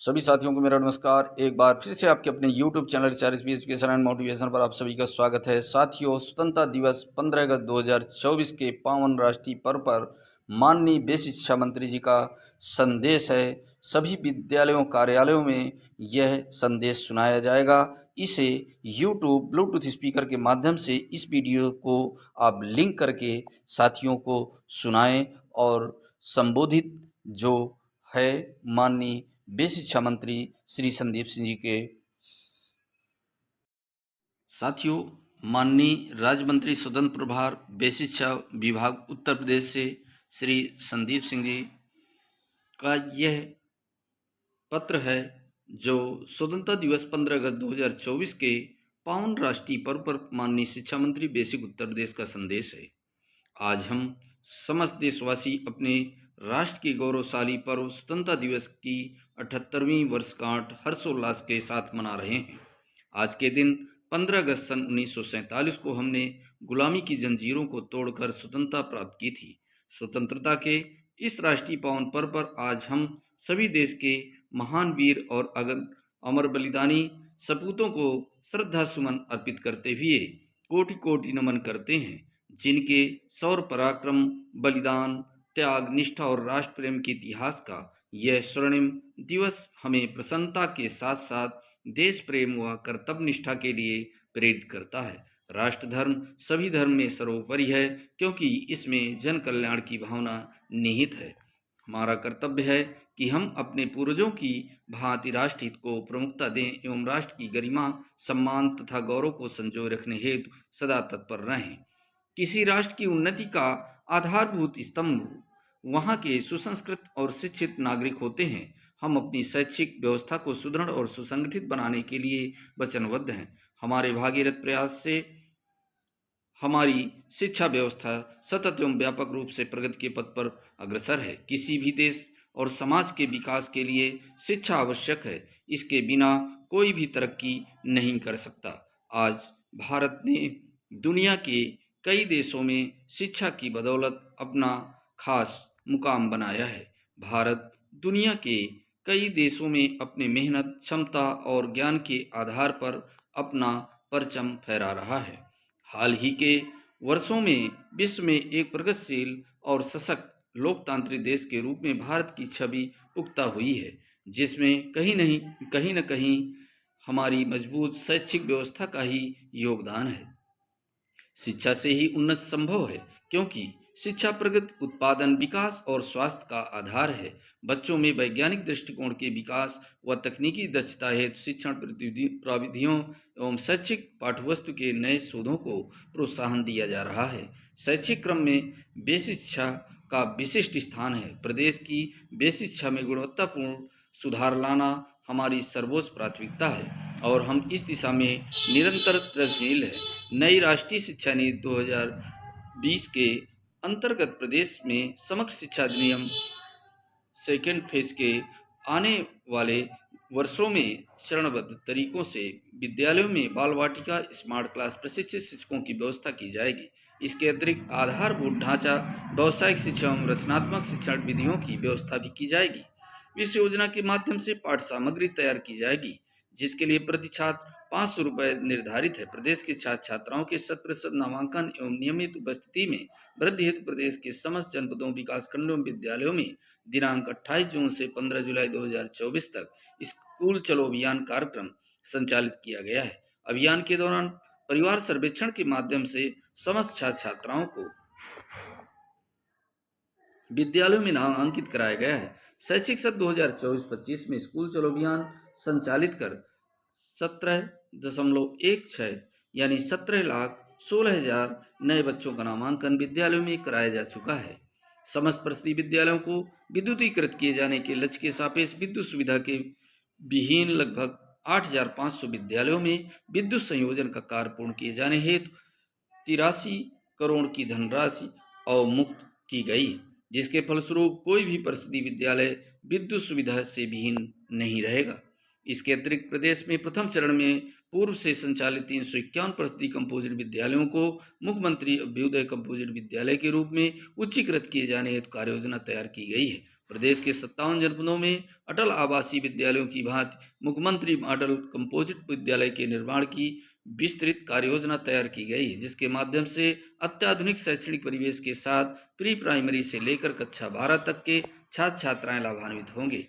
सभी साथियों को मेरा नमस्कार। एक बार फिर से आपके अपने YouTube channel research education and motivation पर आप सभी का स्वागत है। साथियों, स्वतंत्रता दिवस 15 अगस्त 2024 के पावन राष्ट्रीय पर्व पर माननीय बेसिक शिक्षा मंत्री जी का संदेश है। सभी विद्यालयों कार्यालयों में यह संदेश सुनाया जाएगा। इसे YouTube ब्लूटूथ स्पीकर के माध्यम से इस वीडियो को आप लिंक करके साथियों को सुनाएं और संबोधित जो है माननीय बेसिक शिक्षा मंत्री श्री संदीप सिंह जी के साथियों, माननीय राज्य मंत्री स्वतंत्र प्रभार बेसिक शिक्षा विभाग उत्तर प्रदेश से श्री संदीप सिंह जी का यह पत्र है जो स्वतंत्रता दिवस 15 अगस्त 2024 के पावन राष्ट्रीय पर्व पर माननीय शिक्षा मंत्री बेसिक उत्तर प्रदेश का संदेश है। आज हम समस्त देशवासी अपने राष्ट्र के गौरवशाली पर्व स्वतंत्रता दिवस की 78वीं वर्षगांठ हर्षोल्लास के साथ मना रहे हैं। आज के दिन 15 अगस्त सन 1947 को हमने गुलामी की जंजीरों को तोड़कर स्वतंत्रता प्राप्त की थी। स्वतंत्रता के इस राष्ट्रीय पावन पर्व पर आज हम सभी देश के महान वीर और अमर बलिदानी सपूतों को श्रद्धा सुमन अर्पित करते हुए कोटि कोटि नमन करते हैं, जिनके शौर्य पराक्रम, बलिदान, त्याग, निष्ठा और राष्ट्र प्रेम के इतिहास का यह स्वर्णिम दिवस हमें प्रसन्नता के साथ साथ देश प्रेम व कर्तव्य निष्ठा के लिए प्रेरित करता है। राष्ट्र धर्म सभी धर्म में सर्वोपरि है, क्योंकि इसमें जन कल्याण की भावना निहित है। हमारा कर्तव्य है कि हम अपने पूर्वजों की भांति राष्ट्रहित को प्रमुखता दें एवं राष्ट्र की गरिमा, सम्मान तथा गौरव को संजोए रखने हेतु सदा तत्पर रहें। किसी राष्ट्र की उन्नति का आधारभूत स्तंभ वहाँ के सुसंस्कृत और शिक्षित नागरिक होते हैं। हम अपनी शैक्षिक व्यवस्था को सुदृढ़ और सुसंगठित बनाने के लिए वचनबद्ध हैं। हमारे भागीरथ प्रयास से हमारी शिक्षा व्यवस्था सतत एवं व्यापक रूप से प्रगति के पथ पर अग्रसर है। किसी भी देश और समाज के विकास के लिए शिक्षा आवश्यक है। इसके बिना कोई भी तरक्की नहीं कर सकता। आज भारत ने दुनिया के कई देशों में शिक्षा की बदौलत अपना खास मुकाम बनाया है। भारत दुनिया के कई देशों में अपने मेहनत, क्षमता और ज्ञान के आधार पर अपना परचम फहरा रहा है। हाल ही के वर्षों में विश्व में एक प्रगतिशील और सशक्त लोकतांत्रिक देश के रूप में भारत की छवि पुख्ता हुई है, जिसमें कहीं न कहीं हमारी मजबूत शैक्षिक व्यवस्था का ही योगदान है। शिक्षा से ही उन्नति संभव है, क्योंकि शिक्षा प्रगति, उत्पादन, विकास और स्वास्थ्य का आधार है। बच्चों में वैज्ञानिक दृष्टिकोण के विकास व तकनीकी दक्षता हेतु शिक्षण प्रविधियों एवं शैक्षिक पाठ्यवस्तु के नए शोधों को प्रोत्साहन दिया जा रहा है। शैक्षिक क्रम में बेसिक शिक्षा का विशिष्ट स्थान है। प्रदेश की बेसिक शिक्षा में गुणवत्तापूर्ण सुधार लाना हमारी सर्वोच्च प्राथमिकता है और हम इस दिशा में निरंतर प्रयत्नशील हैं। नई राष्ट्रीय शिक्षा नीति 2020 के अंतर्गत प्रदेश में समग्र शिक्षा अधिनियम सेकेंड फेज के आने वाले वर्षों में चरणबद्ध तरीकों से विद्यालयों में बाल वाटिका, स्मार्ट क्लास, प्रशिक्षित शिक्षकों की व्यवस्था की जाएगी। इसके अतिरिक्त आधारभूत ढांचा, व्यावसायिक शिक्षा एवं रचनात्मक शिक्षण विधियों की व्यवस्था भी की जाएगी। इस योजना के माध्यम से पाठ्य सामग्री तैयार की जाएगी, जिसके लिए प्रति छात्र 500 रुपये निर्धारित है। प्रदेश के छात्र छात्राओं के 100% नामांकन एवं नियमित उपस्थिति में वृद्धि हेतु प्रदेश के समस्त जनपदों, विकासखंडों एवं विद्यालयों में दिनांक 28 जून से 15 जुलाई 2024 तक स्कूल चलो अभियान कार्यक्रम संचालित किया गया है। अभियान के दौरान परिवार सर्वेक्षण के माध्यम से समस्त छात्र छात्राओं को विद्यालयों में नामांकित कराया गया है। शैक्षिक सत्र 2024-25 में स्कूल चलो अभियान संचालित कर 17.16 यानी 17,16,000 नए बच्चों का नामांकन विद्यालयों में कराया जा चुका है। समस्त परिषदीय विद्यालयों को विद्युतीकृत किए जाने के लक्ष्य के सापेक्ष विद्युत सुविधा के विहीन लगभग 8,500 विद्यालयों में विद्युत संयोजन का कार्य पूर्ण किए जाने हेतु 83 करोड़ की धनराशि अवमुक्त की गई, जिसके फलस्वरूप कोई भी परिषदीय विद्यालय विद्युत सुविधा से विहीन नहीं रहेगा। इसके अतिरिक्त प्रदेश में प्रथम चरण में पूर्व से संचालित 351 परिषदीय कंपोजिट विद्यालयों को मुख्यमंत्री अभ्युदय कंपोजिट विद्यालय के रूप में उच्चीकृत किए जाने हेतु कार्य योजना तैयार की गई है। प्रदेश के 57 जनपदों में अटल आवासीय विद्यालयों की भांति मुख्यमंत्री मॉडल कंपोजिट विद्यालय के निर्माण की विस्तृत कार्ययोजना तैयार की गई है, जिसके माध्यम से अत्याधुनिक शैक्षणिक परिवेश के साथ प्री प्राइमरी से लेकर कक्षा 12 तक के छात्र छात्राएं लाभान्वित होंगे।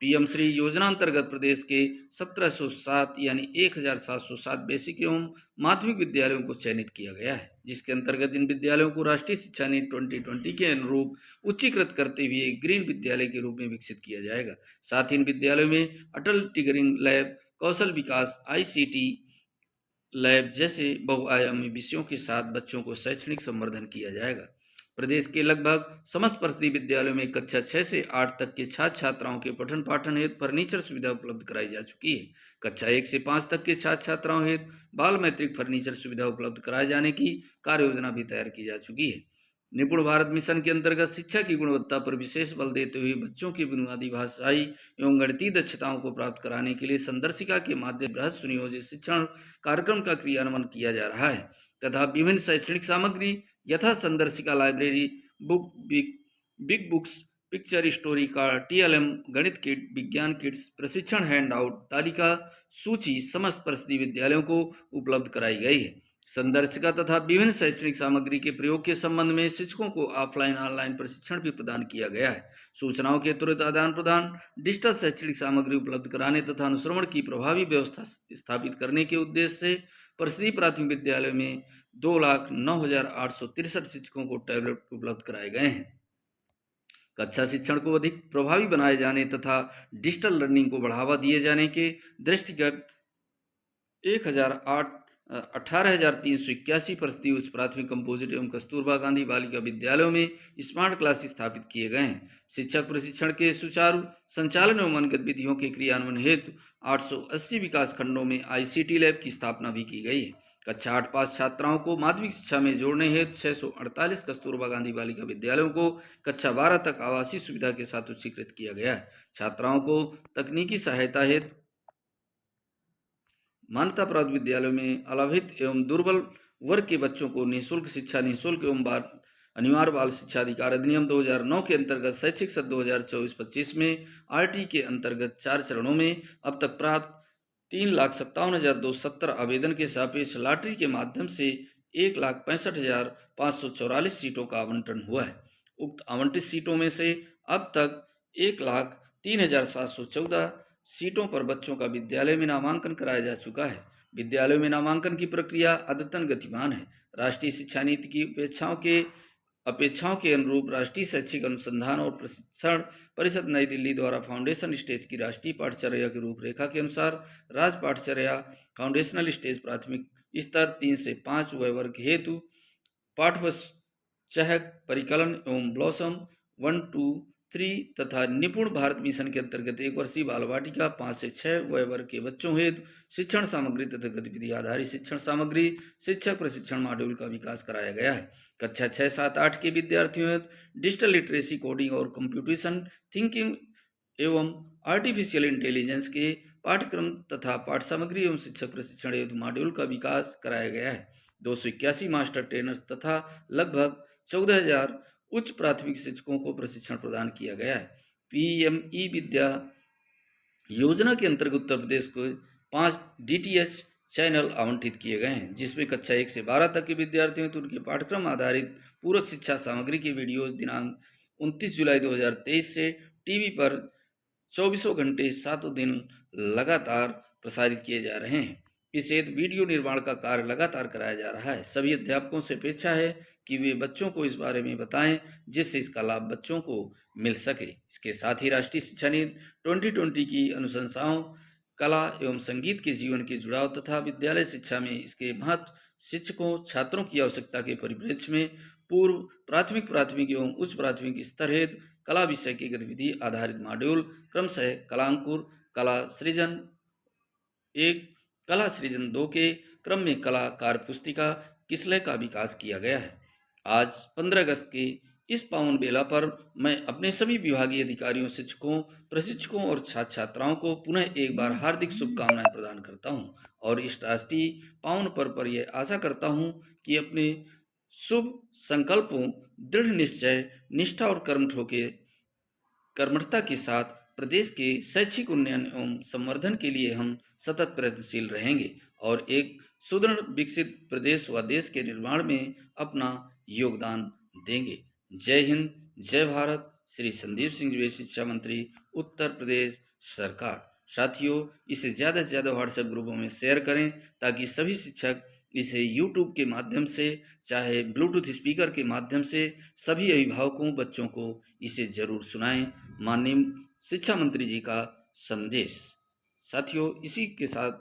पीएम श्री योजना अंतर्गत प्रदेश के 1707 यानी 1707 बेसिक एवं माध्यमिक विद्यालयों को चयनित किया गया है, जिसके अंतर्गत इन विद्यालयों को राष्ट्रीय शिक्षा नीति 2020 के अनुरूप उच्चीकृत करते हुए एक ग्रीन विद्यालय के रूप में विकसित किया जाएगा। साथ ही इन विद्यालयों में अटल टिगरिंग लैब, कौशल विकास, आईसीटी लैब जैसे बहुआयामी विषयों के साथ बच्चों को शैक्षणिक संवर्धन किया जाएगा। प्रदेश के लगभग समस्त परिषदीय विद्यालयों में कक्षा 6 से 8 तक के छात्र छात्राओं के पठन पाठन हेतु फर्नीचर सुविधा उपलब्ध कराई जा चुकी है। कक्षा 1 से 5 तक के छात्र छात्राओं हेतु बाल मैट्रिक फर्नीचर सुविधा उपलब्ध कराए जाने की कार्य योजना भी तैयार की जा चुकी है। निपुण भारत मिशन के अंतर्गत शिक्षा की गुणवत्ता पर विशेष बल देते हुए बच्चों की बुनियादी भाषाई एवं गणितीय दक्षताओं को प्राप्त कराने के लिए संदर्शिका के माध्यम बृहद सुनियोजित शिक्षण कार्यक्रम का क्रियान्वयन किया जा रहा है तथा विभिन्न शैक्षणिक सामग्री यथा संदर्शिका, library, book, big books, picture story card, TLM, गणित किट, विज्ञान किट्स, प्रशिक्षण हैंडआउट तालिका सूची समस्त परिषदीय विद्यालयों को उपलब्ध कराई गई है। संदर्शिका तथा विभिन्न शैक्षणिक सामग्री के प्रयोग के संबंध में शिक्षकों को ऑफलाइन ऑनलाइन प्रशिक्षण भी प्रदान किया गया है। सूचनाओं के त्वरित आदान प्रदान, डिजिटल शैक्षणिक सामग्री उपलब्ध कराने तथा अनुश्रवण की प्रभावी व्यवस्था स्थापित करने के उद्देश्य से परिषदीय प्राथमिक विद्यालय में 2,09,863 शिक्षकों को टैबलेट उपलब्ध कराए गए हैं। कक्षा शिक्षण को अधिक प्रभावी बनाए जाने तथा डिजिटल लर्निंग को बढ़ावा दिए जाने के दृष्टिगत 18,381 परिषदीय उच्च प्राथमिक कंपोजिट एवं कस्तूरबा गांधी बालिका विद्यालयों में स्मार्ट क्लास स्थापित किए गए हैं। शिक्षक प्रशिक्षण के सुचारू संचालन एवं मन गतिविधियों के क्रियान्वयन हेतु 880 विकास खंडों में आईसीटी लैब की स्थापना भी की गई है। कक्षा 8 पास छात्राओं को माध्यमिक शिक्षा में जोड़ने हेतु 648 कस्तूरबा गांधी बालिका विद्यालयों को कक्षा 12 तक आवासीय सुविधा के साथ उच्चीकृत किया गया है। छात्राओं को तकनीकी सहायता हेतु मान्यता प्राप्त विद्यालयों में अलाभित एवं दुर्बल वर्ग के बच्चों को निःशुल्क शिक्षा, निःशुल्क एवं अनिवार्य बाल शिक्षा अधिकार अधिनियम 2009 के अंतर्गत शैक्षिक सत्र 2024-25 में आरटी के अंतर्गत 4 चरणों में अब तक प्राप्त 3,57,270 आवेदन के सापेक्ष लॉटरी के माध्यम से 1,65,544 सीटों का आवंटन हुआ है। उक्त आवंटित सीटों में से अब तक 1,03,714 सीटों पर बच्चों का विद्यालय में नामांकन कराया जा चुका है। विद्यालयों में नामांकन की प्रक्रिया अद्यतन गतिमान है। राष्ट्रीय शिक्षा नीति की अपेक्षाओं के अनुरूप राष्ट्रीय शैक्षिक अनुसंधान और प्रशिक्षण परिषद नई दिल्ली द्वारा फाउंडेशन स्टेज की राष्ट्रीय पाठचर्या की रूपरेखा के अनुसार राज्य पाठचर्या फाउंडेशनल स्टेज प्राथमिक स्तर 3 से 5 वर्ग हेतु पाठवश चहक, परिकलन एवं ब्लॉसम 1, 2, 3 तथा निपुण भारत मिशन के अंतर्गत 1 वर्षीय बाल वाटिका 5 से 6 वर्ग के बच्चों हेतु शिक्षण सामग्री तथा गतिविधि आधारित शिक्षण सामग्री, शिक्षक प्रशिक्षण मॉड्यूल का विकास कराया गया है। कक्षा 6, 7, 8 के विद्यार्थियों हेतु डिजिटल लिटरेसी, कोडिंग और कंप्यूटेशन थिंकिंग एवं आर्टिफिशियल इंटेलिजेंस के पाठ्यक्रम तथा पाठ सामग्री एवं शिक्षक प्रशिक्षण हेतु मॉड्यूल का विकास कराया गया है। 281 मास्टर ट्रेनर्स तथा लगभग 14,000 उच्च प्राथमिक शिक्षकों को प्रशिक्षण प्रदान किया गया है। पीएमई विद्या योजना के अंतर्गत उत्तर प्रदेश को 5 डीटीएच चैनल आवंटित किए गए हैं, जिसमें कक्षा 1 से 12 तक के विद्यार्थियों तो उनके पाठ्यक्रम आधारित पूरक शिक्षा सामग्री के वीडियोज दिनांक 29 जुलाई 2023 से टीवी पर 24 घंटे 7 दिन लगातार प्रसारित किए जा रहे हैं। इस हेतु वीडियो निर्माण का कार्य लगातार कराया जा रहा है। सभी अध्यापकों से अपेक्षा है कि वे बच्चों को इस बारे में बताएं, जिससे इसका लाभ बच्चों को मिल सके। इसके साथ ही राष्ट्रीय शिक्षा नीति 2020 की अनुशंसाओं, कला एवं संगीत के जीवन के जुड़ाव तथा विद्यालय शिक्षा में इसके महत्व, शिक्षकों छात्रों की आवश्यकता के परिप्रेक्ष्य में पूर्व प्राथमिक एवं उच्च प्राथमिक स्तर हेतु कला विषय की गतिविधि आधारित मॉड्यूल क्रमशः कलांकुर, कला सृजन 1, कला सृजन 2 के क्रम में कला कार्य पुस्तिका किसलय का विकास किया गया है। आज 15 अगस्त के इस पावन बेला पर मैं अपने सभी विभागीय अधिकारियों, शिक्षकों, प्रशिक्षकों और छात्र छात्राओं को पुनः एक बार हार्दिक शुभकामनाएं प्रदान करता हूं और इस राष्ट्रीय पावन पर्व पर यह आशा करता हूं कि अपने शुभ संकल्पों, दृढ़ निश्चय, निष्ठा और कर्मठ होके कर्मठता के साथ प्रदेश के शैक्षिक उन्नयन एवं संवर्धन के लिए हम सतत प्रयत्नशील रहेंगे और एक सुदृढ़ विकसित प्रदेश व देश के निर्माण में अपना योगदान देंगे। जय हिंद, जय भारत। श्री संदीप सिंह जी, शिक्षा मंत्री, उत्तर प्रदेश सरकार। साथियों, इसे ज़्यादा से ज़्यादा व्हाट्सएप ग्रुपों में शेयर करें ताकि सभी शिक्षक इसे यूट्यूब के माध्यम से, चाहे ब्लूटूथ स्पीकर के माध्यम से, सभी अभिभावकों बच्चों को इसे जरूर सुनाएं। माननीय शिक्षा मंत्री जी का संदेश। साथियों, इसी के साथ